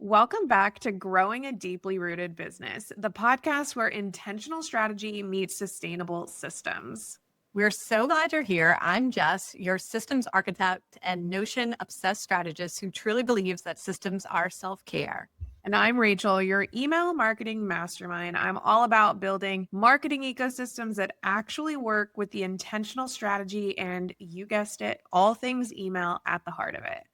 Welcome back to Growing a Deeply Rooted Business, the podcast where intentional strategy meets sustainable systems. We're so glad you're here. I'm Jess, your systems architect and Notion obsessed strategist who truly believes that systems are self-care. And I'm Rachel, your email marketing mastermind. I'm all about building marketing ecosystems that actually work with the intentional strategy and, you guessed it, all things email at the heart of it.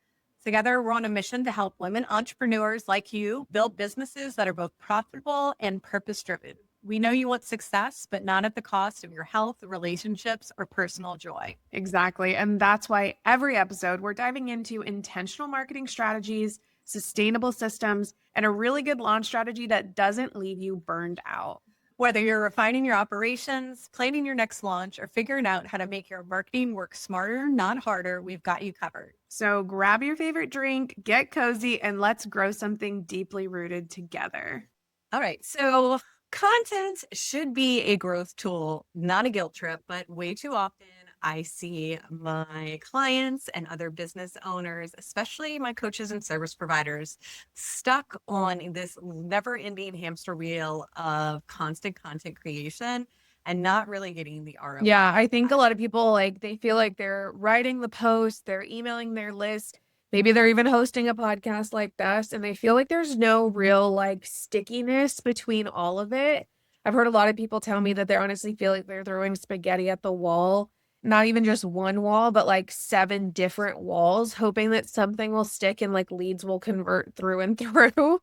Together, we're on a mission to help women entrepreneurs like you build businesses that are both profitable and purpose-driven. We know you want success, but not at the cost of your health, relationships, or personal joy. Exactly. And that's why every episode we're diving into intentional marketing strategies, sustainable systems, and a really good launch strategy that doesn't leave you burned out. Whether you're refining your operations, planning your next launch, or figuring out how to make your marketing work smarter, not harder, we've got you covered. So grab your favorite drink, get cozy, and let's grow something deeply rooted together. All right. So content should be a growth tool, not a guilt trip, but way too often I see my clients and other business owners, especially my coaches and service providers, stuck on this never ending hamster wheel of constant content creation and not really getting the ROI. Yeah, I think a lot of people they feel like they're writing the post, they're emailing their list. Maybe they're even hosting a podcast like this, and they feel like there's no real stickiness between all of it. I've heard a lot of people tell me that they honestly feel like they're throwing spaghetti at the wall, not even just one wall, but 7 different walls, hoping that something will stick and leads will convert through and through.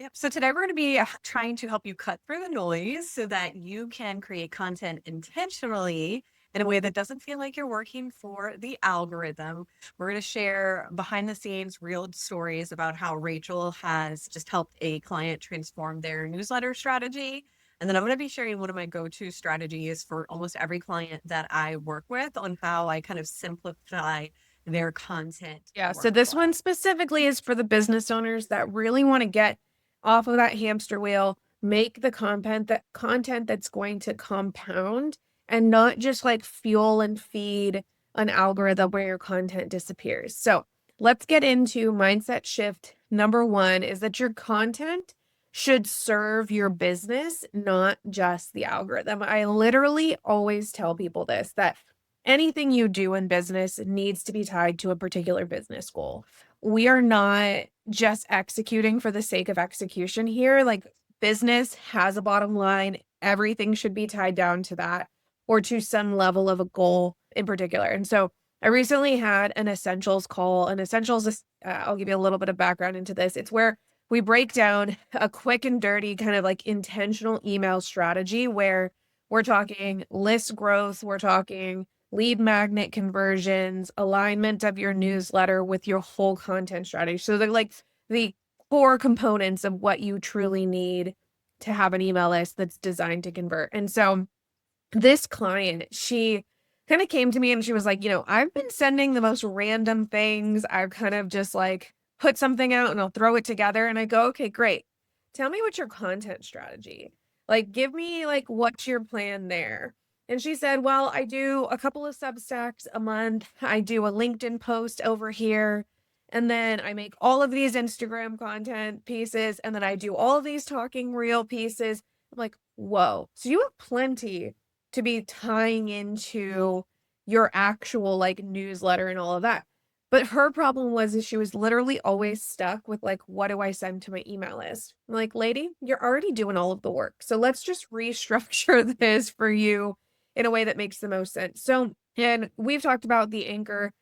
Yep. So today we're going to be trying to help you cut through the noise so that you can create content intentionally in a way that doesn't feel like you're working for the algorithm. We're going to share behind the scenes real stories about how Rachel has just helped a client transform their newsletter strategy. And then I'm going to be sharing one of my go-to strategies for almost every client that I work with on how I kind of simplify their content. Yeah. So this workflow. one specifically is for the business owners that really want to get off of that hamster wheel, make the content that's going to compound and not just fuel and feed an algorithm where your content disappears. So let's get into mindset shift. Number 1 is that your content should serve your business, not just the algorithm. I literally always tell people this, that anything you do in business needs to be tied to a particular business goal. We are not just executing for the sake of execution here. Business has a bottom line. Everything should be tied down to that or to some level of a goal in particular. And so I recently had an essentials call. And essentials is, I'll give you a little bit of background into this. It's where we break down a quick and dirty kind of intentional email strategy where we're talking list growth, we're talking lead magnet conversions, alignment of your newsletter with your whole content strategy. So they're the core components of what you truly need to have an email list that's designed to convert. And so this client, she kind of came to me and she was like, I've been sending the most random things. I've kind of just put something out and I'll throw it together. And I go, okay, great. Tell me what's your content strategy? Give me what's your plan there? And she said, well, I do a couple of Substacks a month. I do a LinkedIn post over here. And then I make all of these Instagram content pieces. And then I do all of these talking reel pieces. I'm like, whoa. So you have plenty to be tying into your actual newsletter and all of that. But her problem was that she was literally always stuck with what do I send to my email list? I'm like, lady, you're already doing all of the work. So let's just restructure this for you in a way that makes the most sense. So, and we've talked about the Anchor,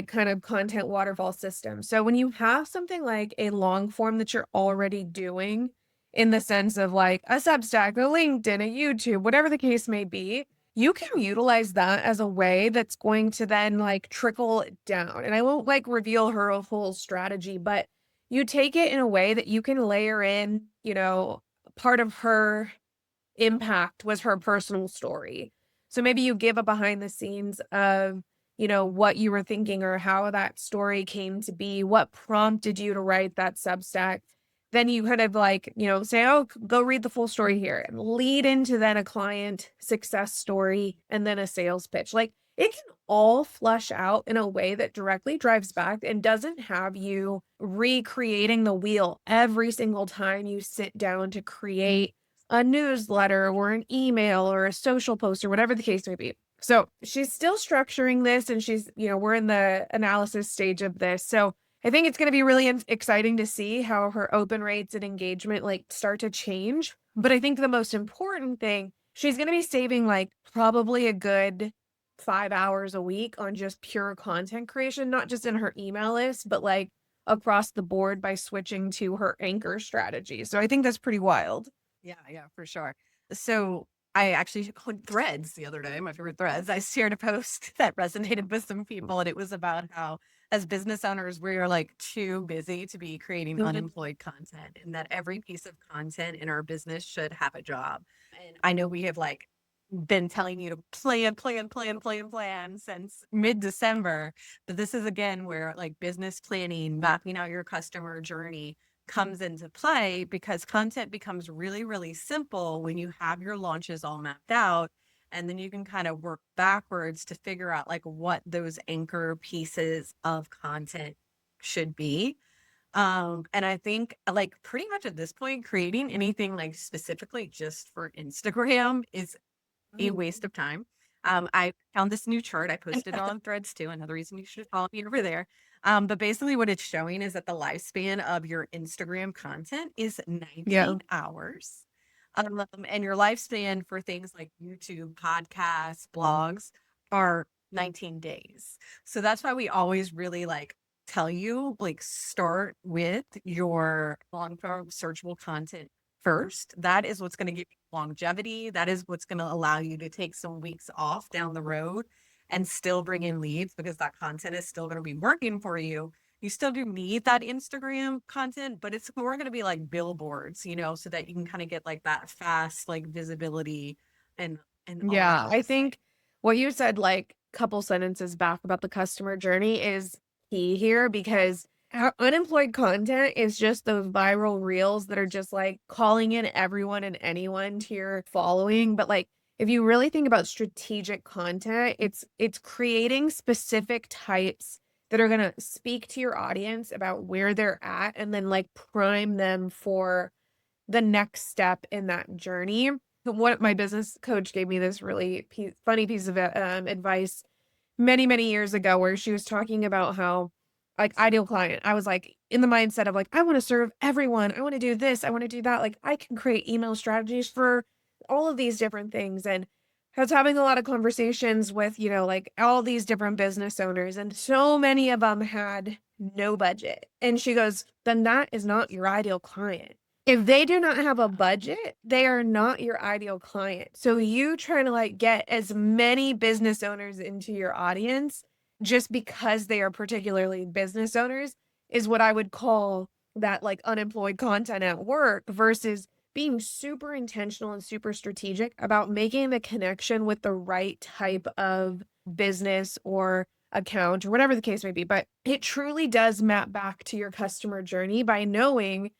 kind of content waterfall system. So when you have something like a long form that you're already doing in the sense of a Substack, a LinkedIn, a YouTube, whatever the case may be, you can utilize that as a way that's going to then trickle down. And I won't reveal her whole strategy, but you take it in a way that you can layer in, part of her impact was her personal story. So maybe you give a behind the scenes of, what you were thinking or how that story came to be, what prompted you to write that Substack. Then you kind of say, oh, go read the full story here and lead into then a client success story and then a sales pitch. It can all flush out in a way that directly drives back and doesn't have you recreating the wheel every single time you sit down to create a newsletter or an email or a social post or whatever the case may be. So she's still structuring this and we're in the analysis stage of this. So I think it's going to be really exciting to see how her open rates and engagement like start to change. But I think the most important thing, she's going to be saving like probably a good 5 hours a week on just pure content creation, not just in her email list, but like across the board by switching to her anchor strategy. So I think that's pretty wild. Yeah, yeah, for sure. So I actually called Threads the other day, my favorite Threads. I shared a post that resonated with some people, and it was about how, as business owners, we are like too busy to be creating Mhm. unemployed content, and that every piece of content in our business should have a job. And I know we have like been telling you to plan since mid-December, but this is again where like business planning, mapping out your customer journey comes into play because content becomes really, really simple when you have your launches all mapped out. And then you can kind of work backwards to figure out like what those anchor pieces of content should be. And I think like pretty much at this point, creating anything like specifically just for Instagram is a waste of time. I found this new chart. I posted it on Threads too. Another reason you should follow me over there. But basically, what it's showing is that the lifespan of your Instagram content is Yeah. 19 hours. And your lifespan for things like YouTube, podcasts, blogs are 19 days. So that's why we always really like tell you like start with your long form searchable content first. That is what's going to give you longevity. That is what's going to allow you to take some weeks off down the road and still bring in leads because that content is still going to be working for you. You still do need that Instagram content, but it's more going to be like billboards, so that you can kind of get like that fast like visibility and all Yeah, that I to say. think what you said, like, couple sentences back about the customer journey is key here because unemployed content is just those viral reels that are just, like, calling in everyone and anyone to your following, but, like, if you really think about strategic content, it's creating specific types that are gonna speak to your audience about where they're at and then, like, prime them for the next step in that journey. What my business coach gave me this really funny piece of advice many, many years ago where she was talking about how, like, ideal client. I was like in the mindset of like, I want to serve everyone. I want to do this. I want to do that. Like, I can create email strategies for all of these different things. And I was having a lot of conversations with, like all these different business owners, and so many of them had no budget. And she goes, then that is not your ideal client. If they do not have a budget, they are not your ideal client. So you trying to like get as many business owners into your audience just because they are particularly business owners is what I would call that like unemployed content at work versus being super intentional and super strategic about making the connection with the right type of business or account or whatever the case may be. But it truly does map back to your customer journey by knowing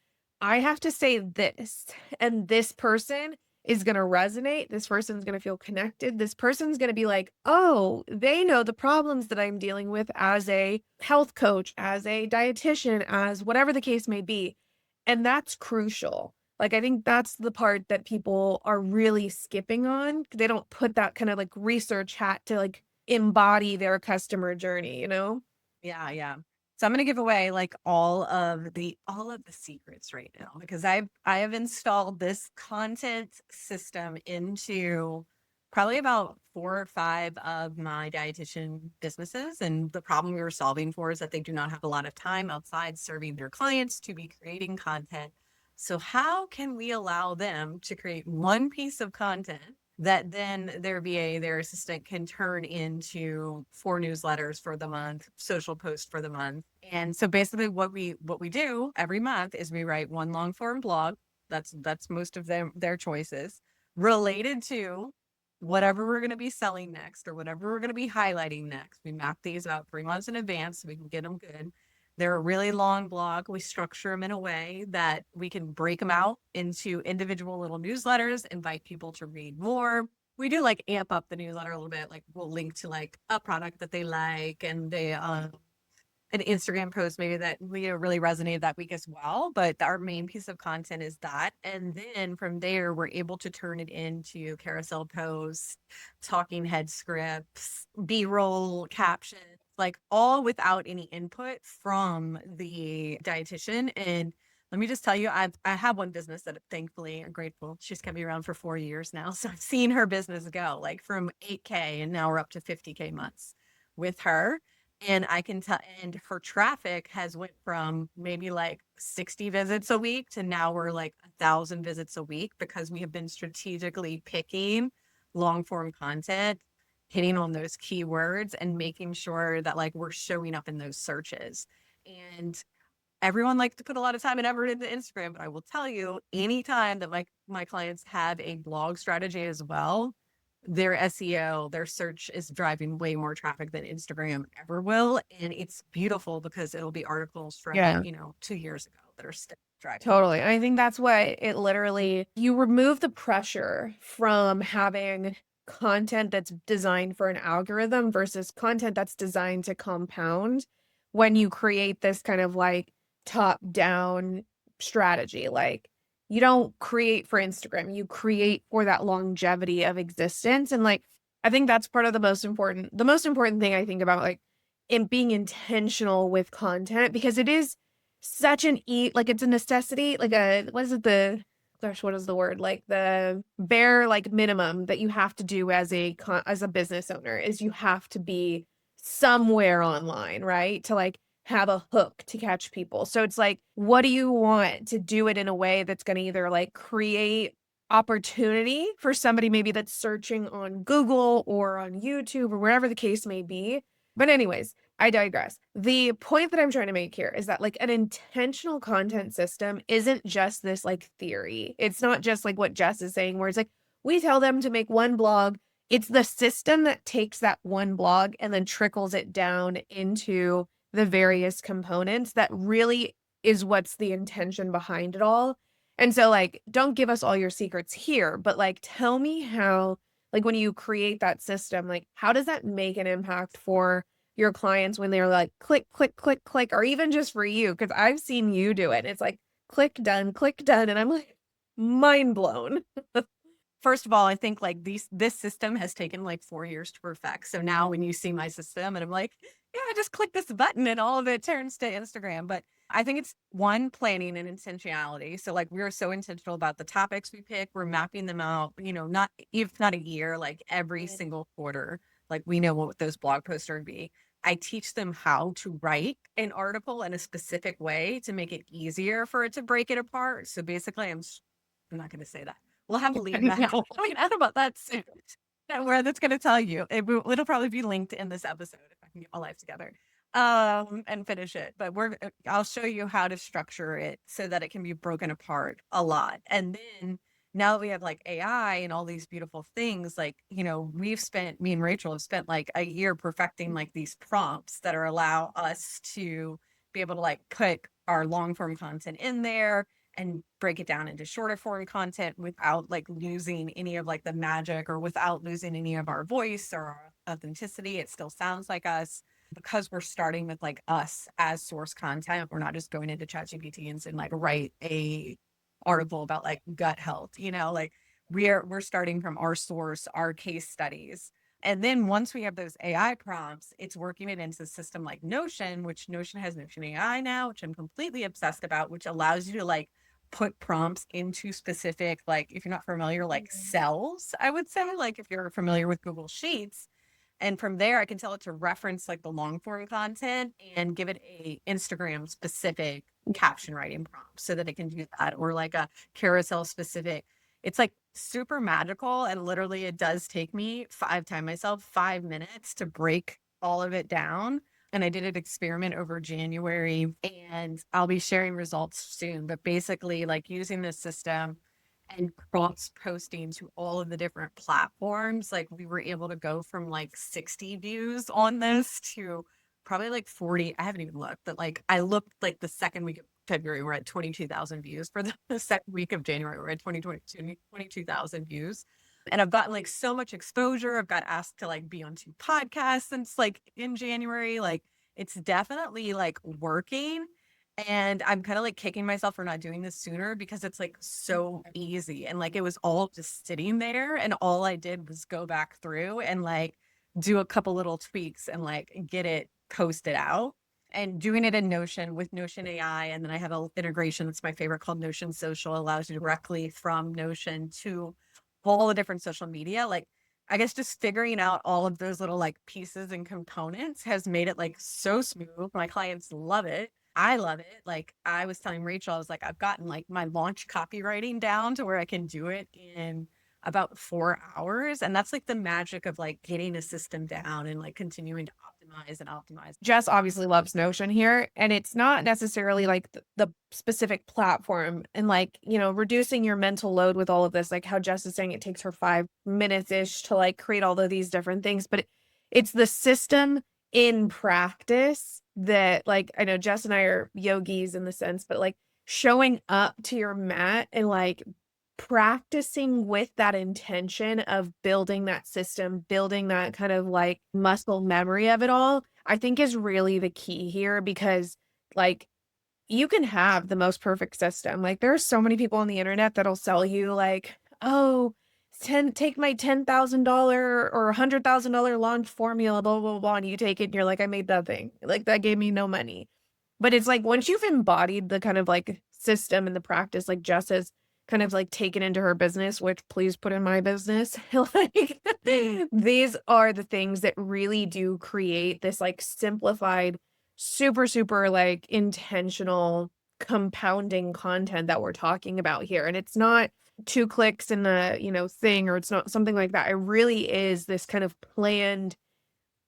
I have to say this, and this person is going to resonate. This person's going to feel connected. This person's going to be like, oh, they know the problems that I'm dealing with as a health coach, as a dietitian, as whatever the case may be. And that's crucial. Like, I think that's the part that people are really skipping on. They don't put that kind of like research hat to like embody their customer journey? Yeah, yeah. So I'm gonna give away like all of the secrets right now because I have installed this content system into probably about 4 or 5 of my dietitian businesses. And the problem we were solving for is that they do not have a lot of time outside serving their clients to be creating content. So how can we allow them to create one piece of content that then their VA, their assistant can turn into 4 newsletters for the month, social post for the month. And so basically what we do every month is we write one long form blog. That's most of their choices related to whatever we're going to be selling next or whatever we're going to be highlighting next. We map these out 3 months in advance so we can get them good. They're a really long blog. We structure them in a way that we can break them out into individual little newsletters, invite people to read more. We do like amp up the newsletter a little bit. Like we'll link to like a product that they like and they an Instagram post maybe that really resonated that week as well. But our main piece of content is that. And then from there, we're able to turn it into carousel posts, talking head scripts, B-roll captions, like all without any input from the dietitian. And let me just tell you, I have one business that thankfully I'm grateful. She's kept me around for 4 years now. So I've seen her business go like from 8K and now we're up to 50K months with her. And I can tell, and her traffic has went from maybe like 60 visits a week to now we're like 1,000 visits a week because we have been strategically picking long form content, hitting on those keywords and making sure that like we're showing up in those searches. And everyone likes to put a lot of time and effort into Instagram, but I will tell you, anytime that my clients have a blog strategy as well, their SEO, their search is driving way more traffic than Instagram ever will. And it's beautiful because it'll be articles from, Yeah. 2 years ago that are still driving. Totally. I think that's what it literally, you remove the pressure from having content that's designed for an algorithm versus content that's designed to compound when you create this kind of like top down strategy. Like you don't create for Instagram, you create for that longevity of existence. And like, I think that's part of the most important thing I think about like in being intentional with content because it is such an like it's a necessity, like a what is it the gosh, what is the word? Like the bare like minimum that you have to do as as a business owner is you have to be somewhere online, right? To like have a hook to catch people. So it's like, what do you want to do it in a way that's going to either like create opportunity for somebody maybe that's searching on Google or on YouTube or wherever the case may be. But anyways, I digress. The point that I'm trying to make here is that like an intentional content system isn't just this like theory. It's not just like what Jess is saying, where it's like we tell them to make one blog. It's the system that takes that one blog and then trickles it down into the various components that really is what's the intention behind it all. And so like don't give us all your secrets here, but like tell me how like when you create that system, like how does that make an impact for your clients when they're like click, click, click, click, or even just for you? Because I've seen you do it. It's like click done, click done. And I'm like mind blown. First of all, I think like this system has taken like 4 years to perfect. So now when you see my system and I'm like, yeah, I just click this button and all of it turns to Instagram. But I think it's one, planning and intentionality. So like we're so intentional about the topics we pick. We're mapping them out, not if not a year, like every single quarter. Like we know what those blog posts are going to be. I teach them how to write an article in a specific way to make it easier for it to break it apart. So basically, I'm not going to say that. We'll have a lead back coming out about that soon. Where that's going to tell you. It'll probably be linked in this episode if I can get my life together and finish it. But I'll show you how to structure it so that it can be broken apart a lot. And then now that we have like AI and all these beautiful things, like, me and Rachel have spent like a year perfecting like these prompts that are allow us to be able to like put our long form content in there and break it down into shorter form content without like losing any of like the magic or without losing any of our voice or our authenticity. It still sounds like us because we're starting with like us as source content. We're not just going into ChatGPT and saying like write a article about like gut health, like we're starting from our source, our case studies. And then once we have those AI prompts, it's working it into a system like Notion, which Notion has Notion AI now, which I'm completely obsessed about, which allows you to like put prompts into specific, like if you're not familiar, like cells, I would say, like if you're familiar with Google Sheets. And from there, I can tell it to reference like the long form content and give it a Instagram specific caption writing prompt so that it can do that, or like a carousel specific. It's like super magical. And literally, it does take me 5 minutes to break all of it down. And I did an experiment over January and I'll be sharing results soon. But basically, like using this system and cross posting to all of the different platforms, like we were able to go from like 60 views on this to probably like 40. I haven't even looked, but like I looked like the second week of February, we're at 22,000 views. For the second week of January, we're at 22,000 views. And I've gotten like so much exposure. I've got asked to like be on 2 podcasts since like in January. Like it's definitely like working. And I'm kind of like kicking myself for not doing this sooner because it's like so easy. And like it was all just sitting there. And all I did was go back through and like do a couple little tweaks and like get it posted out. And doing it in Notion with Notion AI. And then I have an integration that's my favorite called Notion Social, allows you directly from Notion to all the different social media. Like, I guess just figuring out all of those little like pieces and components has made it like so smooth. My clients love it. I love it. Like I was telling Rachel, I was like, I've gotten like my launch copywriting down to where I can do it in about 4 hours. And that's like the magic of like getting a system down and like continuing to optimize and optimize. Jess obviously loves Notion here, and it's not necessarily like the specific platform and like, reducing your mental load with all of this, like how Jess is saying it takes her 5 minutes-ish to like create all of these different things, but it's the system in practice that like, I know Jess and I are yogis in the sense, but like showing up to your mat and like practicing with that intention of building that system, building that kind of like muscle memory of it all, I think is really the key here because like you can have the most perfect system. Like there are so many people on the internet that'll sell you like, oh, take my $10,000 or $100,000 launch formula, blah, blah, blah. And you take it and you're like, I made nothing. Like that gave me no money. But it's like once you've embodied the kind of like system and the practice, like Jess has kind of like taken into her business, which please put in my business. Like these are the things that really do create this like simplified, super, super like intentional compounding content that we're talking about here. And it's not 2 clicks in the, thing, or it's not something like that. It really is this kind of planned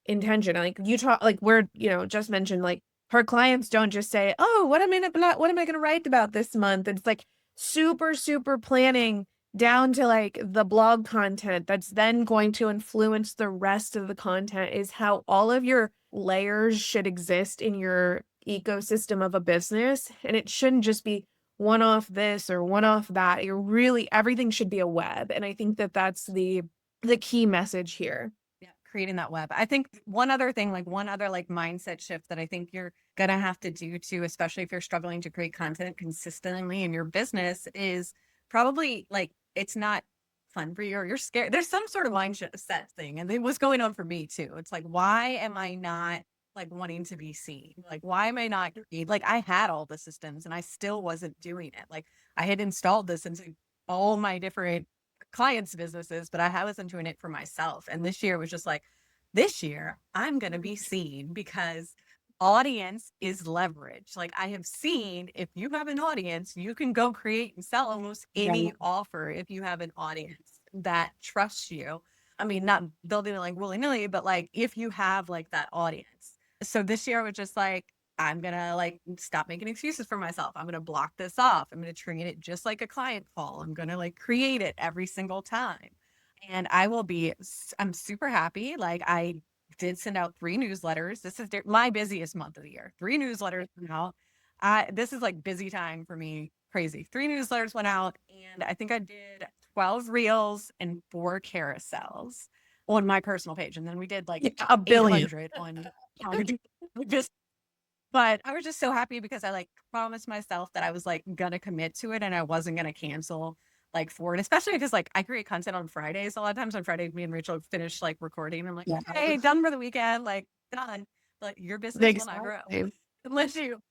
intention. Like you talk, like we're, just mentioned, like her clients don't just say, "Oh, what am I going to write about this month?" It's like super, super planning down to like the blog content that's then going to influence the rest of the content, is how all of your layers should exist in your ecosystem of a business. And it shouldn't just be one off this or one off that. You're really, everything should be a web. And I think that that's the key message here. Yeah, creating that web. I think one other thing, like one other like mindset shift that I think you're gonna have to do too, especially if you're struggling to create content consistently in your business, is probably like it's not fun for you or you're scared. There's some sort of mindset thing, and it was going on for me too. It's like, why am I not like wanting to be seen? Like, why am I not like I had all the systems and I still wasn't doing it. Like I had installed this into all my different clients' businesses, but I wasn't doing it for myself. And this year was just like, this year I'm going to be seen because audience is leverage. Like I have seen if you have an audience, you can go create and sell almost any offer if you have an audience that trusts you. I mean, not building it like willy nilly, but like if you have like that audience. So this year I was just like, I'm going to like stop making excuses for myself. I'm going to block this off. I'm going to treat it just like a client call. I'm going to like create it every single time. And I'm super happy. Like I did send out 3 newsletters. This is my busiest month of the year. 3 newsletters went out. This is like busy time for me. Crazy. 3 newsletters went out, and I think I did 12 reels and 4 carousels on my personal page. And then we did like A billion. 800 on just but I was just so happy because I like promised myself that I was like gonna commit to it and I wasn't gonna cancel like for it, especially because like I create content on Fridays. A lot of times on Friday, me and Rachel finish like recording. I'm like, hey, done for the weekend, like done. But your business will not grow unless you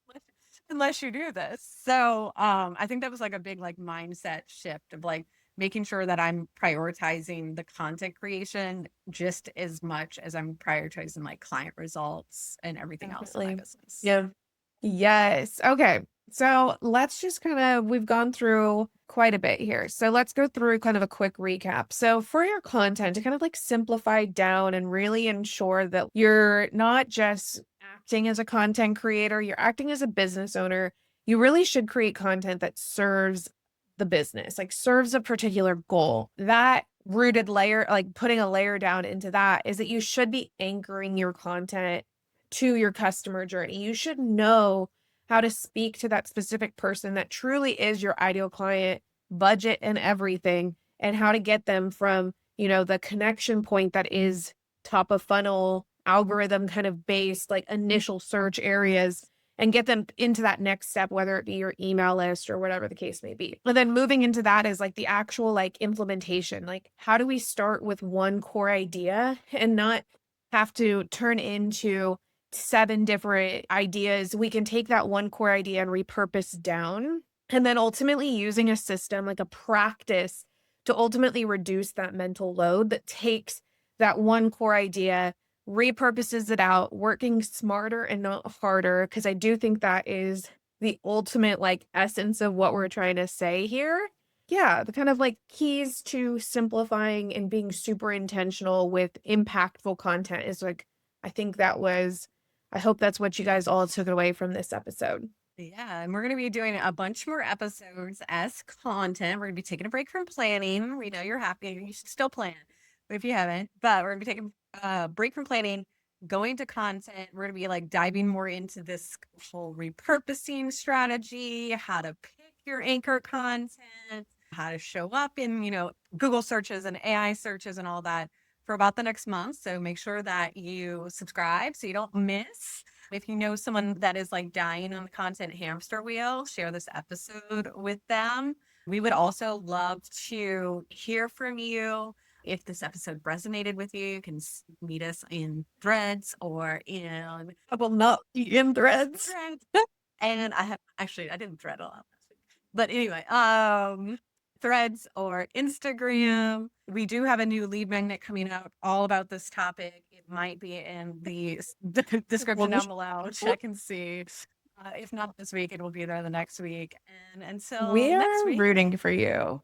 unless you do this. So I think that was like a big like mindset shift of like making sure that I'm prioritizing the content creation just as much as I'm prioritizing like client results and everything else in my business. Yeah. Yes. Okay. So let's just we've gone through quite a bit here. So let's go through kind of a quick recap. So for your content to kind of like simplify down and really ensure that you're not just acting as a content creator, you're acting as a business owner. You really should create content that serves the business, like serves a particular goal. That rooted layer, like putting a layer down into that, is that you should be anchoring your content to your customer journey. You should know how to speak to that specific person that truly is your ideal client, budget and everything, and how to get them from, the connection point that is top of funnel algorithm kind of based, like initial search areas, and get them into that next step, whether it be your email list or whatever the case may be. And then moving into that is like the actual like implementation. Like, how do we start with one core idea and not have to turn into 7 different ideas? We can take that one core idea and repurpose down, and then ultimately using a system like a practice to ultimately reduce that mental load that takes that one core idea, repurposes it out, working smarter and not harder. Cause I do think that is the ultimate like essence of what we're trying to say here. Yeah, the kind of like keys to simplifying and being super intentional with impactful content is like, I think that was, I hope that's what you guys all took away from this episode. Yeah, and we're going to be doing a bunch more episodes as content. We're going to be taking a break from planning. We know you're happy. You should still plan if you haven't, but we're going to be taking a break from planning, going to content. We're going to be like diving more into this whole repurposing strategy, how to pick your anchor content, how to show up in, Google searches and AI searches and all that for about the next month. So make sure that you subscribe so you don't miss. If you know someone that is like dying on the content hamster wheel, share this episode with them. We would also love to hear from you. If this episode resonated with you, you can meet us in Threads or in. I will not be in Threads. And I didn't thread a lot last week. But anyway, Threads or Instagram. We do have a new lead magnet coming out all about this topic. It might be in the description down below. Check and see. If not this week, it will be there the next week. And until next We're week. rooting for you.